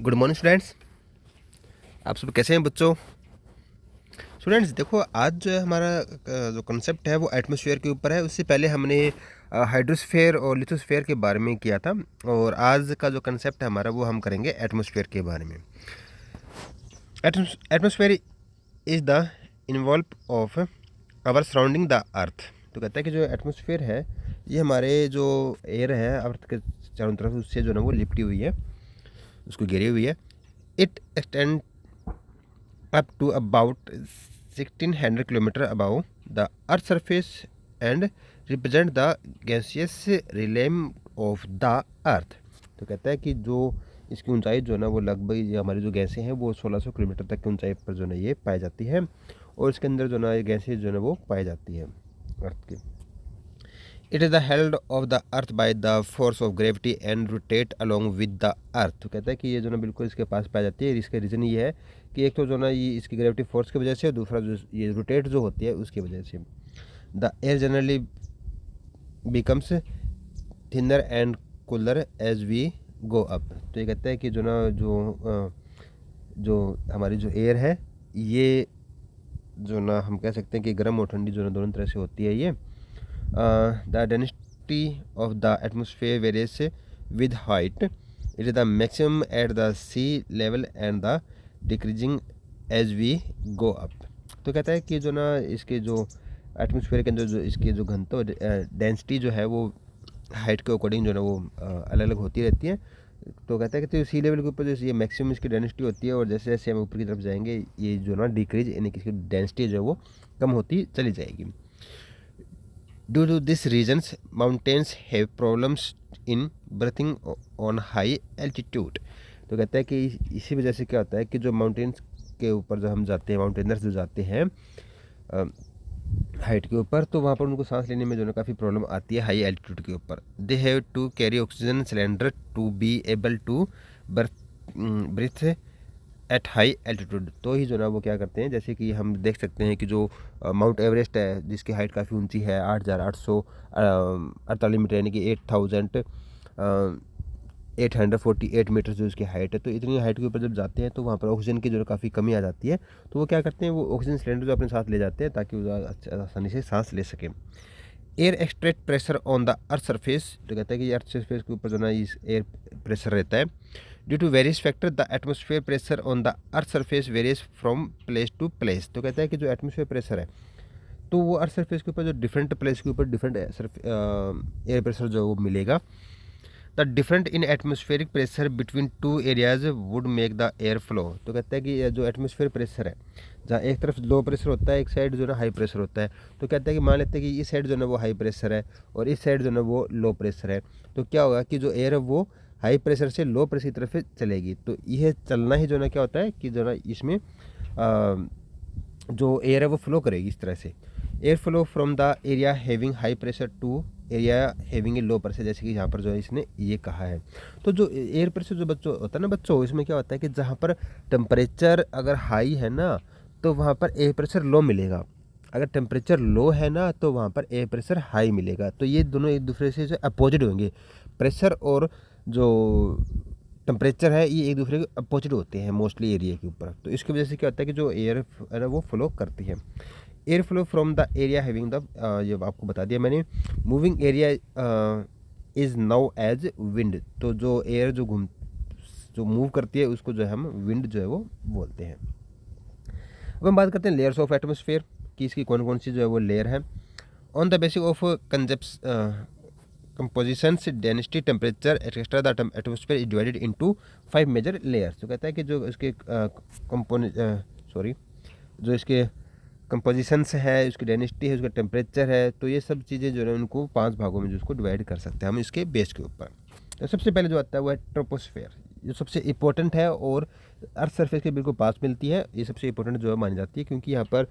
Good morning students. आप सब कैसे हैं बच्चों? स्टूडेंट्स देखो, आज जो है हमारा जो कंसेप्ट है वो एटमॉस्फेयर के ऊपर है। उससे पहले हमने हाइड्रोस्फेयर और लिथोस्फेयर के बारे में किया था, और आज का जो कंसेप्ट है हमारा वो हम करेंगे एटमॉस्फेयर के बारे में। Atmosphere is the involve of our surrounding the earth. तो कहता है कि जो एटमॉस्फेयर है ये हमारे जो एयर है अर्थ के चारों तरफ उससे जो है वो लिपटी हुई है, उसको घेरी हुई है। It extend up to about 1600 kilometer above the earth's surface and represent the gaseous realm of the earth। तो कहता है कि जो इसकी ऊंचाई जो है ना वो लगभग ये हमारी जो गैसें हैं वो 1600 किलोमीटर तक की ऊंचाई पर जो है ये पाई जाती है, और इसके अंदर जो है ना ये गैसें जो है वो पाई जाती है अर्थ की। It is the held of the earth by the force of gravity and rotate along with the earth. तो कहता है कि ये जो ना बिल्कुल इसके पास पाई जाती है। इसका रीज़न ये है कि एक तो जो ना ये इसकी ग्रेविटी फोर्स की वजह से, और दूसरा जो ये रोटेट जो होती है उसकी वजह से। The air generally becomes thinner and cooler as we go up. तो ये कहता है कि जो ना जो हमारी जो एयर है ये जो ना हम कह सकते हैं कि गर्म और ठंडी जो ना दोनों तरह से होती है ये। The density of the atmosphere varies with height. It is the maximum at the sea level and the decreasing as we go up। तो कहता है कि जो ना इसके जो एटमॉस्फेयर के अंदर जो इसके जो घनत्व डेंसिटी जो है वो हाइट के अकॉर्डिंग जो है वो अलग अलग होती रहती है। तो कहता है कि तो सी लेवल के ऊपर जो ये मैक्सिमम इसकी डेंसिटी होती है, और जैसे जैसे हम ऊपर की तरफ जाएंगे ये जो ना डिक्रीज यानी कि इसकी डेंसिटी जो है वो कम होती चली जाएगी। Due to these reasons, mountains have problems in breathing on high altitude। तो कहता है कि इसी वजह से क्या होता है कि जो माउंटेन्स के ऊपर जो हम जाते हैं, माउंटेनर्स जो जाते हैं हाइट के ऊपर, तो वहाँ पर उनको सांस लेने में जो है काफ़ी प्रॉब्लम आती है हाई एल्टीट्यूड के ऊपर। They have to carry oxygen cylinder to be able to breathe at high altitude. तो ही जो ना वो क्या करते हैं, जैसे कि हम देख सकते हैं कि जो माउंट एवरेस्ट है जिसकी हाइट काफ़ी ऊंची है 8,848 मीटर यानी कि 8,848 मीटर जो उसकी हाइट है। तो इतनी हाइट के ऊपर जब जाते हैं तो वहाँ पर ऑक्सीजन की जो काफ़ी कमी आ जाती है। तो वो क्या करते हैं, वो ऑक्सीजन सिलेंडर जो अपने साथ ले जाते हैं ताकि वो आसानी से सांस ले सकें। Air एक्सट्रेट pressure on the earth surface. तो कहता है कि अर्थ सरफेस के ऊपर जो ना इस एयर प्रेशर रहता है। Due to various factor the atmosphere pressure on the earth surface various from place to place. तो कहता है कि जो एटमॉस्फेयर प्रेशर है तो वो अर्थ सरफेस के ऊपर जो डिफरेंट प्लेस के ऊपर डिफरेंट एयर प्रेशर जो वो मिलेगा। The different in atmospheric pressure between two areas would make the air flow. तो कहता है कि जो एटमॉस्फेयर प्रेशर है जहाँ एक तरफ लो प्रेशर होता है, एक साइड जो है ना हाई प्रेशर होता है। तो कहता है कि मान लेते हैं कि इस साइड जो है ना वो हाई प्रेशर है और इस साइड जो है ना वो लो प्रेशर है। तो क्या होगा कि जो एयर है वो हाई प्रेशर से लो प्रेशर की तरफ चलेगी। तो यह चलना ही जो ना क्या होता है कि जो ना इसमें जो एयर है वो फ्लो करेगी इस तरह से। Air flow from the area having high pressure to area having a low pressure, जैसे कि यहाँ पर जो है इसने ये कहा है। तो जो एयर प्रेशर जो बच्चों होता है ना बच्चों, इसमें क्या होता है कि जहाँ पर टेम्परेचर अगर हाई है ना तो वहाँ पर एयर प्रेशर लो मिलेगा, अगर टेम्परेचर लो है ना तो वहाँ पर एयर प्रेशर हाई मिलेगा। तो ये दोनों एक दूसरे से अपोजिट होंगे, प्रेशर और जो टेम्परेचर है ये एक दूसरे के अपोजिट होते हैं मोस्टली एरिया के ऊपर। तो इसकी वजह से क्या होता है कि जो एयर है ना वो फ्लो करती है। Air flow from the area having the, ये आपको बता दिया मैंने। Moving area is known as wind. तो जो एयर जो मूव करती है उसको जो है हम विंड जो है वो बोलते हैं। अब हम बात करते हैं लेयर्स ऑफ एटमोसफेयर कि इसकी कौन कौन सी जो है वो लेयर है। On the basis of compositions density temperature etcetera the atmosphere is divided into 5 major layers. तो कहता है कि जो इसके जो इसके कंपोजिशंस है, उसकी डेंसिटी है, उसका टेम्परेचर है, तो ये सब चीज़ें जो है उनको 5 भागों में जो उसको डिवाइड कर सकते हैं हम इसके बेस के ऊपर। तो सबसे पहले जो आता है वो है ट्रोपोस्फेयर, जो सबसे इंपॉर्टेंट है और अर्थ सरफेस के बिल्कुल पास मिलती है। ये सबसे इंपॉर्टेंट जो है मानी जाती है क्योंकि यहाँ पर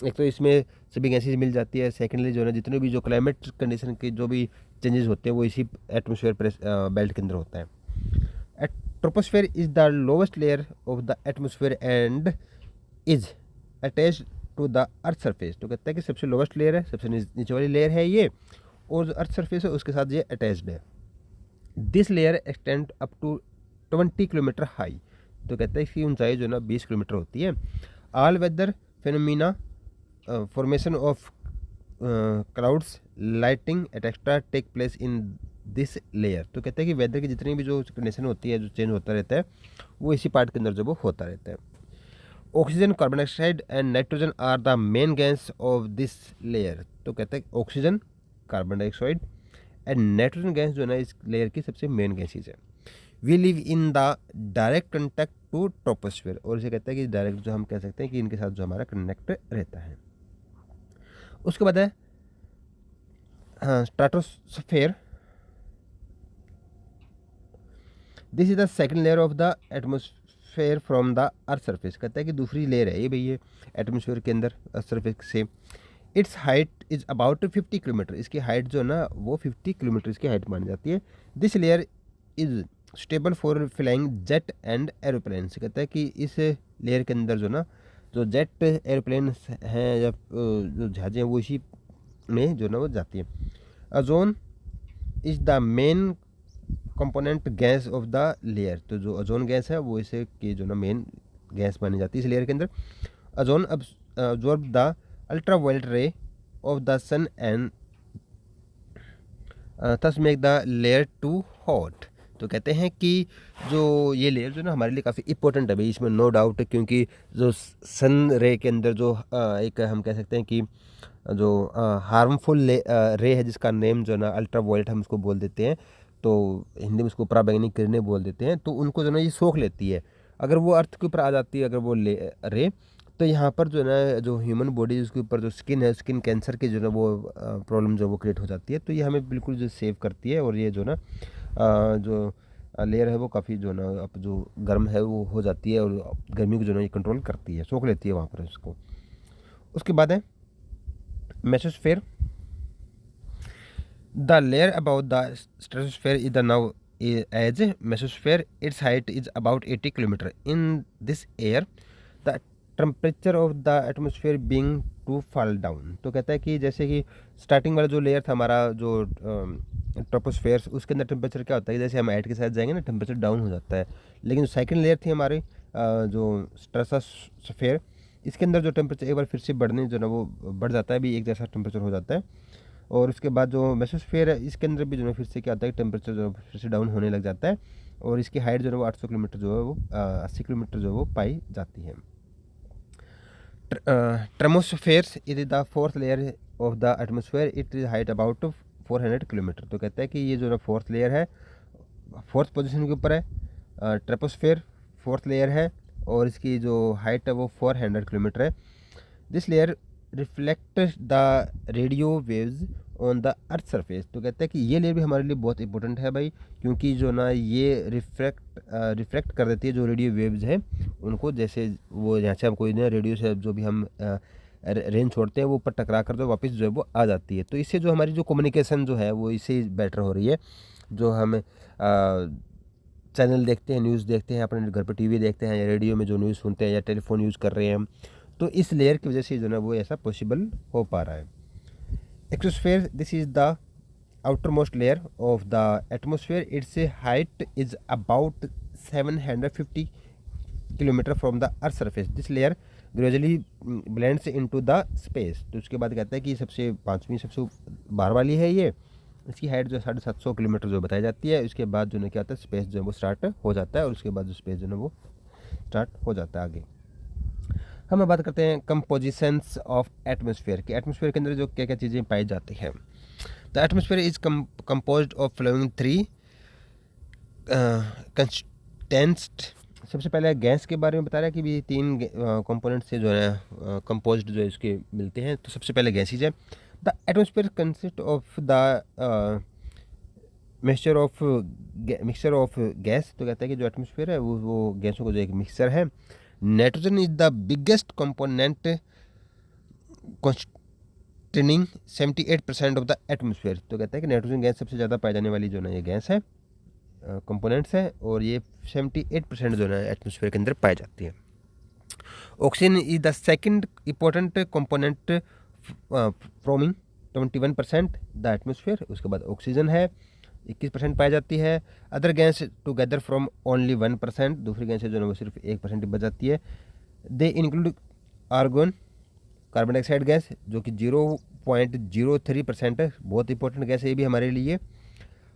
एक तो इसमें सभी गैसेज मिल जाती है, सेकेंडली जो है ना जितने भी जो क्लाइमेट कंडीशन के जो भी चेंजेस होते हैं वो इसी एटमोसफेयर बेल्ट के अंदर होता है। Troposphere is the lowest layer of the atmosphere and is attached to the earth surface. तो कहता है कि सबसे लोवेस्ट लेयर है, सबसे नीचे वाली लेयर है ये, और जो अर्थ सरफेस है उसके साथ ये अटैच्ड है। This layer extend up to 20 kilometre high. तो कहता है इसकी ऊंचाई जो है ना 20 किलोमीटर होती है। All weather phenomena formation of clouds lighting etcetera take place in this layer. तो कहते हैं कि वेदर की जितनी भी जो कंडीशन होती है, जो चेंज होता रहता है, वो इसी पार्ट के अंदर जो वो होता रहता है। Oxygen, carbon dioxide and nitrogen are the main gas of this layer. तो कहते हैं oxygen, carbon dioxide and nitrogen gas जो है ना इस लेयर की सबसे मेन गैसेज है। We live in the direct contact to troposphere. और इसे कहते हैं कि डायरेक्ट जो हम कह सकते हैं कि इनके साथ जो हमारा कनेक्ट रहता है। उसके बाद है stratosphere. This is the second layer of the atmosphere from the earth surface. कहता है कि दूसरी लेयर है ये भाई, ये एटमोसफेयर के अंदर अर्थ सरफेस से। It's height is about 50 kilometre. इसकी हाइट जो है ना वो 50 किलोमीटर इसकी हाइट मानी जाती है। This layer is stable for flying jet and aeroplane. से कहता है कि इस लेयर के अंदर जो ना जो जेट एरोप्लेन हैं या जो जहाज़ें हैं वो इसी में जो ना वो जाती है। Ozone is the main component gas off the layer. तो जो ओजोन गैस है वो इसे की जो ना मेन गैस मानी जाती है इस लेयर के अंदर। Ozone absorb the ultra violet ray of the sun and thus make the layer too hot. तो कहते हैं कि जो ये लेयर जो ना हमारे लिए काफ़ी इंपॉर्टेंट है भाई, इसमें नो डाउट, क्योंकि जो सन रे के अंदर जो एक हम कह सकते हैं कि जो हार्मफुल रे है जिसका नेम जो ना अल्ट्रा वायलेट हम उसको बोल देते हैं, तो हिंदी में उसको पराबैंगनी किरणें बोल देते हैं। तो उनको जो ना ये सोख लेती है। अगर वो अर्थ के ऊपर आ जाती है अगर वो रे, तो यहाँ पर जो है ना जो ह्यूमन बॉडी उसके ऊपर जो स्किन है, स्किन कैंसर की जो ना वो प्रॉब्लम जो वो क्रिएट हो जाती है। तो ये हमें बिल्कुल जो सेव करती है। और ये जो ना जो लेयर है वो काफ़ी जो ना अब जो गर्म है वो हो जाती है और गर्मी को जो ना ये कंट्रोल करती है, सोख लेती है वहाँ पर उसको। उसके बाद है mesosphere. The layer about the stratosphere is the known as mesosphere. Its height is about 80 kilometre. In this air the temperature of the atmosphere being to fall down. तो कहता है कि जैसे कि स्टार्टिंग वाला जो लेयर था हमारा जो ट्रोपोस्फेयर, उसके अंदर टेम्परेचर क्या होता है, जैसे हम हाइट के साथ जाएंगे ना टेम्परेचर डाउन हो जाता है। लेकिन जो सेकंड लेयर थी हमारी जो स्ट्रेटोस्फेयर, इसके अंदर जो टेम्परेचर एक बार फिर से बढ़ने जो ना वो बढ़ जाता है, भी एक जैसा टेम्परेचर हो जाता है। और उसके बाद जो मेसोस्फेयर है इसके अंदर भी जो है फिर से क्या होता है, टेम्परेचर जो फिर से डाउन होने लग जाता है। और इसकी हाइट जो है वो 800 किलोमीटर जो है वो 80 किलोमीटर जो है वो पाई जाती है। Thermosphere is the fourth layer of the atmosphere. It is height about 400 kilometre. तो कहता है कि ये जो ना फोर्थ लेयर है, फोर्थ पोजीशन के ऊपर है। ट्रपोस्फेयर फोर्थ लेयर है और इसकी जो हाइट है वो 400 किलोमीटर है। This layer reflect the radio waves on the earth surface. तो कहते हैं कि ये लेयर भी हमारे लिए बहुत इंपॉर्टेंट है भाई, क्योंकि जो ना ये रिफ्लेक्ट कर देती है जो रेडियो वेव्स हैं उनको। जैसे वो यहाँ से हम कोई ना रेडियो से जो भी हम रेंज छोड़ते हैं वो ऊपर टकरा कर जो वापस जो है वो आ जाती है। तो इससे जो हमारी जो कम्युनिकेशन जो है वो इससे बेटर हो रही है। जो हम चैनल देखते हैं, न्यूज़ देखते हैं, अपने घर पर टीवी देखते हैं या रेडियो में जो न्यूज़ सुनते हैं या टेलीफोन यूज़ कर रहे हैं हम, तो इस लेयर की वजह से जो ना वो ऐसा पॉसिबल हो पा रहा है। Exosphere, this is the outer most layer of the atmosphere. It's height is about 750 kilometre from the earth surface. This layer gradually blends into the space. तो उसके बाद कहता है कि सबसे पाँचवीं सबसे बाहर वाली है ये। इसकी हाइट जो 750 किलोमीटर जो बताई जाती है। उसके बाद जो है क्या होता है, स्पेस जो है वो स्टार्ट हो जाता है और उसके बाद जो स्पेस जो है वो स्टार्ट हो जाता है आगे। हम बात करते हैं कंपोजिशंस ऑफ एटमॉस्फेयर की। एटमॉस्फेयर के अंदर जो क्या क्या चीज़ें पाई जाती हैं। The atmosphere is composed of flowing 3 constants. सबसे पहले गैस के बारे में बता रहा है कि भी 3 कंपोनेंट से जो है कंपोज्ड जो है इसके मिलते हैं। तो सबसे पहले गैसेज है। The atmosphere consist of the mixture of gas. तो कहता है कि जो एटमॉस्फेयर है वो गैसों का जो एक मिक्सचर है। Nitrogen is the biggest component containing 78% of the atmosphere. तो कहता है कि नाइट्रोजन गैस सबसे ज़्यादा पाई जाने वाली जो ना ये गैस है, कंपोनेंट्स है, और ये 78% जो है एटमॉस्फेयर के अंदर पाई जाती है। Oxygen is the second important component forming 21% the atmosphere. उसके बाद ऑक्सीजन है 21% पाई जाती है। Other gas together from only 1%, दूसरी गैसें जो है वो सिर्फ 1% बच जाती है। They include argon, carbon dioxide gas जो कि 0.03% है, बहुत इंपॉर्टेंट गैस है ये भी हमारे लिए।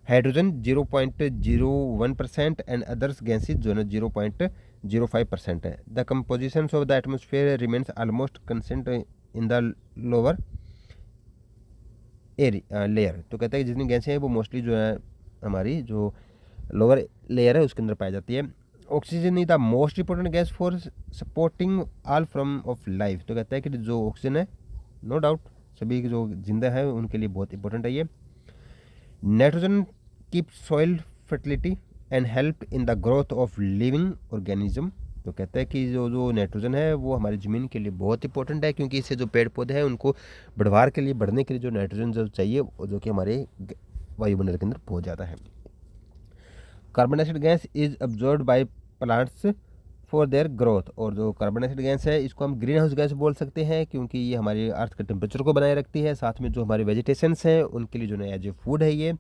हाइड्रोजन 0.01% एंड अदर्स गैसेज जो है 0.05% है। The composition of the atmosphere remains almost consent in the lower layer. तो कहते हैं कि जितनी गैसें हैं वो मोस्टली जो है हमारी जो लोअर लेयर है उसके अंदर पाई जाती है। Oxygen is the most important gas for supporting all from of life. तो कहता है कि जो ऑक्सीजन है नो डाउट सभी जो जिंदा है उनके लिए बहुत इंपॉर्टेंट है ये। Nitrogen keep soil fertility and help in the growth of living organism. तो कहता है कि जो नाइट्रोजन है वो हमारी ज़मीन के लिए बहुत इंपॉर्टेंट है, क्योंकि इससे जो पेड़ पौधे हैं उनको बढ़वार के लिए बढ़ने के लिए जो नाइट्रोजन जो चाहिए जो कि हमारे वायुमंडल के अंदर बहुत ज़्यादा है। Carbon dioxide gas is absorbed by plants for their growth. और जो कार्बन डाइऑक्साइड गैस है इसको हम ग्रीन हाउस गैस बोल सकते हैं, क्योंकि ये हमारे अर्थ के टेम्परेचर को बनाए रखती है, साथ में जो हमारे वेजिटेशंस हैं उनके लिए जो है एज ए फूड है ये।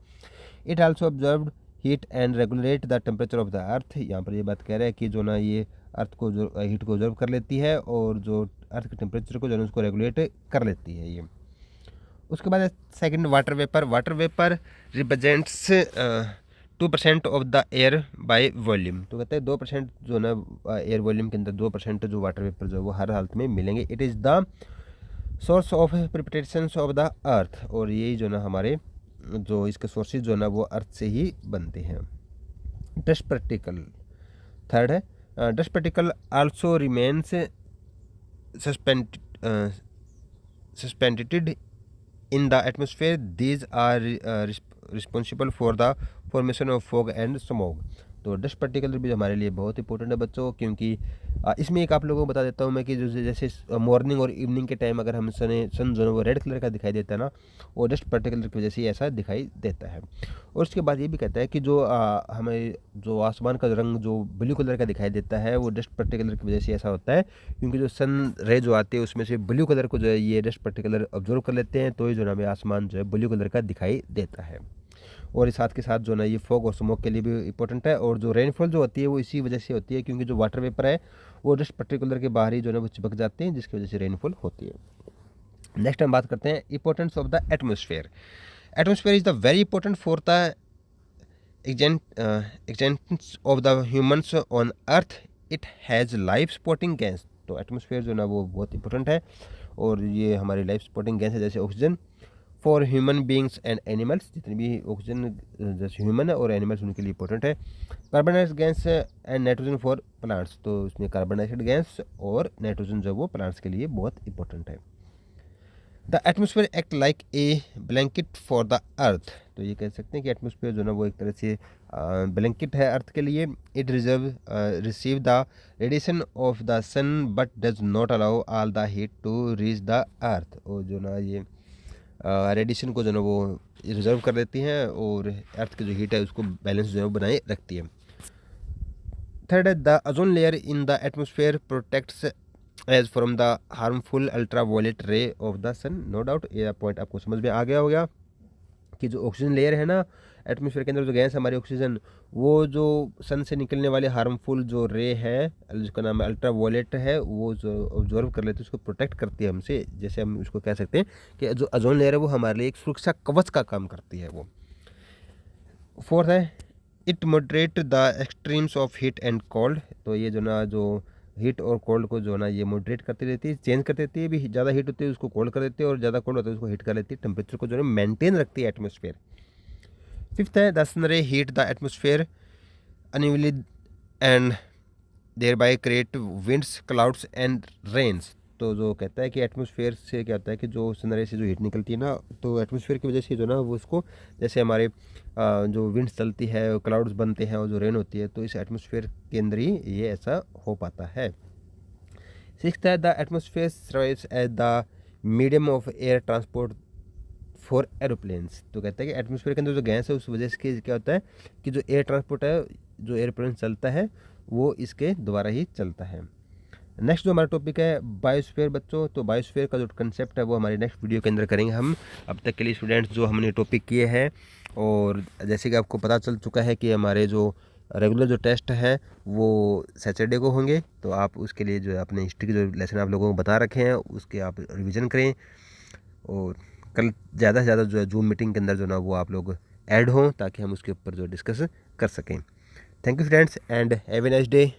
It also observed heat and regulate the temperature of the earth. यहाँ पर ये बात कह रहा है कि जो ना ये अर्थ को जो हीट को ऑब्जर्व कर लेती है और जो अर्थ के टेम्परेचर को जो है उसको रेगुलेट कर लेती है ये। उसके बाद second water vapour. Water vapour represents 2% of the air by volume. तो कहते हैं 2% जो ना एयर वॉल्यूम के अंदर 2% जो वाटर वेपर जो है वो हर हालत में मिलेंगे। It is the source of preparation of the earth. और यही जो ना हमारे जो इसके सोर्सेज जो ना वो अर्थ से ही बनते हैं। डस्ट पार्टिकल थर्ड है। Dust particle also remains suspended in the atmosphere. These are responsible for the formation of fog and smog. तो डस्ट पार्टिकल भी हमारे लिए बहुत इंपॉर्टेंट है बच्चों, क्योंकि इसमें एक आप लोगों को बता देता हूँ मैं कि जो जैसे मॉर्निंग और इवनिंग के टाइम अगर हम सन जो है वो रेड कलर का दिखाई देता है ना, वो डस्ट पार्टिकल की वजह से ऐसा दिखाई देता है। और उसके बाद ये भी कहता है कि जो हमें जो आसमान का रंग जो ब्लू कलर का दिखाई देता है वो डस्ट पार्टिकल की वजह से ऐसा होता है, क्योंकि जो सन रे जो आती है उसमें से ब्लू कलर को जो है ये डस्ट पार्टिकल ऑब्जर्व कर लेते हैं, तो ये जो है हमें आसमान जो है ब्लू कलर का दिखाई देता है। और साथ के साथ जो ना ये फॉग और स्मोक के लिए भी इंपॉर्टेंट है। और जो रेनफॉल जो होती है वो इसी वजह से होती है, क्योंकि जो वाटर वेपर है वो डस्ट पार्टिकुलर के बाहर ही जो है वो चिपक जाते हैं, जिसकी वजह से रेनफॉल होती है। नेक्स्ट हम बात करते हैं importance of the atmosphere. Atmosphere is the very important for the existence of the humans on earth. It has life supporting gas. तो एटमोसफेयर जो ना वो बहुत इंपॉर्टेंट है और ये हमारी लाइफ सपोर्टिंग गैस है, जैसे oxygen for human beings and animals. जितनी भी ऑक्सीजन जैसे ह्यूमन है और एनिमल्स उनके लिए इंपॉर्टेंट है। Carbon dioxide gas and nitrogen for plants. तो इसमें कार्बन डाइऑक्साइड गैस और नाइट्रोजन जो वो प्लांट्स के लिए बहुत इंपॉर्टेंट है। The atmosphere act like a blanket for the earth. तो ये कह सकते हैं कि एटमोसफेयर जो ना वो एक तरह से ब्लैंकेट है अर्थ के लिए। It receive the radiation of the sun but does not allow all the heat to reach the earth. और जो ना ये रेडिएशन को जो है वो रिजर्व कर देती हैं और अर्थ की जो हीट है उसको बैलेंस जो है वो बनाए रखती है। थर्ड है the ozone layer in the atmosphere protects us from the harmful ultra violet ray of the sun. No doubt ये पॉइंट आपको समझ में आ गया होगा कि जो ऑक्सीजन लेयर है ना एटमोसफेयर के अंदर जो गैस हमारी ऑक्सीजन, वो जो सन से निकलने वाले हार्मफुल जो रे है जिसका नाम अल्ट्रा वायलेट है वो जो ऑब्जर्व कर लेते हैं उसको प्रोटेक्ट करती है हमसे। जैसे हम उसको कह सकते हैं कि जो ओजोन लेयर है वो हमारे लिए एक सुरक्षा कवच का काम करती है वो। फोर्थ है it moderate the extremes of heat and cold. तो ये जो ना जो हीट और कोल्ड को जो ना ये मॉडरेट करती रहती है, चेंज कर देती है। भी ज़्यादा हीट होती है उसको कोल्ड कर देती है और ज़्यादा कोल्ड होता है उसको हीट कर लेती है। टेम्परेचर को जो है मेंटेन रखती है एटमोसफेयर। फिफ्थ है the sun ray heat the atmosphere unevenly and thereby create winds clouds and rains. तो जो कहता है कि एटमोसफेयर से क्या होता है कि जो सन रे से जो हीट निकलती है ना, तो एटमोसफेयर की वजह से जो ना वो उसको जैसे हमारे जो विंड्स चलती है क्लाउड्स बनते हैं और जो रेन होती है, तो इस एटमोसफेयर के अंदर ही ये ऐसा हो पाता है। सिक्स्थ है the atmosphere survives as the medium of air transport for aeroplanes. तो कहता है कि एटमोसफेयर के अंदर जो गैस है उस वजह से क्या होता है कि जो एयर ट्रांसपोर्ट है जो एयरप्लेन चलता है वो इसके द्वारा ही चलता है। नेक्स्ट जो हमारा टॉपिक है बायोस्फीयर बच्चों। तो बायोस्फीयर का जो कंसेप्ट है वो हमारे नेक्स्ट वीडियो के अंदर करेंगे हम। अब तक के लिए स्टूडेंट्स जो हमने टॉपिक किए हैं और जैसे कि आपको पता चल चुका है कि हमारे जो रेगुलर जो टेस्ट है वो सैटरडे को होंगे, तो आप उसके लिए जो है अपने हिस्ट्री के जो लेसन आप लोगों को बता रखे हैं उसके आप रिवीजन करें, और कल ज़्यादा से ज़्यादा जो है जूम मीटिंग के अंदर जो ना वो आप लोग ऐड हों ताकि हम उसके ऊपर जो डिस्कस कर सकें। Thank you friends and have a nice day.